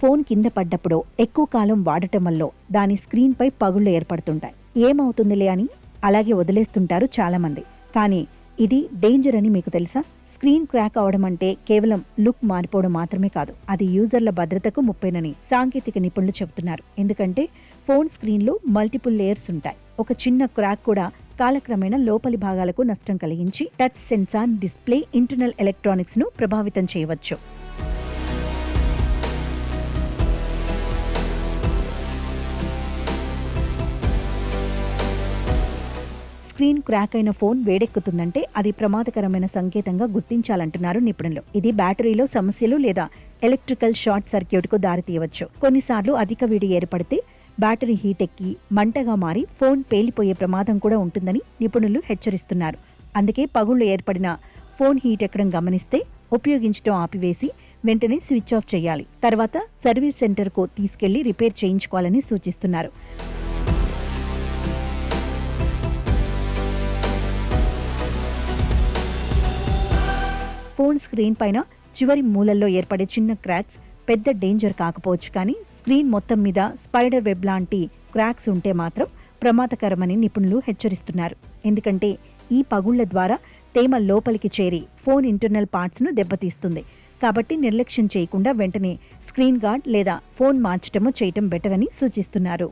Phone కింద పడ్డప్పుడో ఎక్కువ కాలం వాడటం వల్ల దాని స్క్రీన్పై పగుళ్లు ఏర్పడుతుంటాయి. ఏమవుతుందిలే అని అలాగే వదిలేస్తుంటారు చాలామంది. కానీ ఇది డేంజర్ అని మీకు తెలుసా? స్క్రీన్ క్రాక్ అవడం అంటే కేవలం లుక్ మారిపోవడం మాత్రమే కాదు, అది యూజర్ల భద్రతకు ముప్పేనని సాంకేతిక నిపుణులు చెబుతున్నారు. ఎందుకంటే ఫోన్ స్క్రీన్లో మల్టిపుల్ లేయర్స్ ఉంటాయి. ఒక చిన్న క్రాక్ కూడా కాలక్రమేణా లోపలి భాగాలకు నష్టం కలిగించి touch sensor, display, internal electronics ను ప్రభావితం చేయవచ్చు. స్క్రీన్ క్రాక్ అయిన ఫోన్ వేడెక్కుతుందంటే అది ప్రమాదకరమైన సంకేతంగా గుర్తించాలంటున్నారు నిపుణులు. ఇది బ్యాటరీలో సమస్యలు లేదా ఎలక్ట్రికల్ షార్ట్ సర్క్యూట్కు దారితీయవచ్చు. కొన్నిసార్లు అధిక వేడి ఏర్పడితే బ్యాటరీ హీట్ ఎక్కి మంటగా మారి ఫోన్ పేలిపోయే ప్రమాదం కూడా ఉంటుందని నిపుణులు హెచ్చరిస్తున్నారు. అందుకే పగుళ్లు ఏర్పడిన ఫోన్ హీట్ ఎక్కడం గమనిస్తే ఉపయోగించడం ఆపివేసి వెంటనే స్విచ్ ఆఫ్ చేయాలి. తర్వాత సర్వీస్ సెంటర్కు తీసుకెళ్లి రిపేర్ చేయించుకోవాలని సూచిస్తున్నారు. ఫోన్ స్క్రీన్ పైన చివరి మూలల్లో ఏర్పడే చిన్న క్రాక్స్ పెద్ద డేంజర్ కాకపోవచ్చు, కానీ స్క్రీన్ మొత్తం మీద స్పైడర్ వెబ్ లాంటి క్రాక్స్ ఉంటే మాత్రం ప్రమాదకరమని నిపుణులు హెచ్చరిస్తున్నారు. ఎందుకంటే ఈ పగుళ్ల ద్వారా తేమ లోపలికి చేరి ఫోన్ ఇంటర్నల్ పార్ట్స్ను దెబ్బతీస్తుంది. కాబట్టి నిర్లక్ష్యం చేయకుండా వెంటనే స్క్రీన్ గార్డ్ లేదా ఫోన్ మార్చటమో చేయటం బెటర్ అని సూచిస్తున్నారు.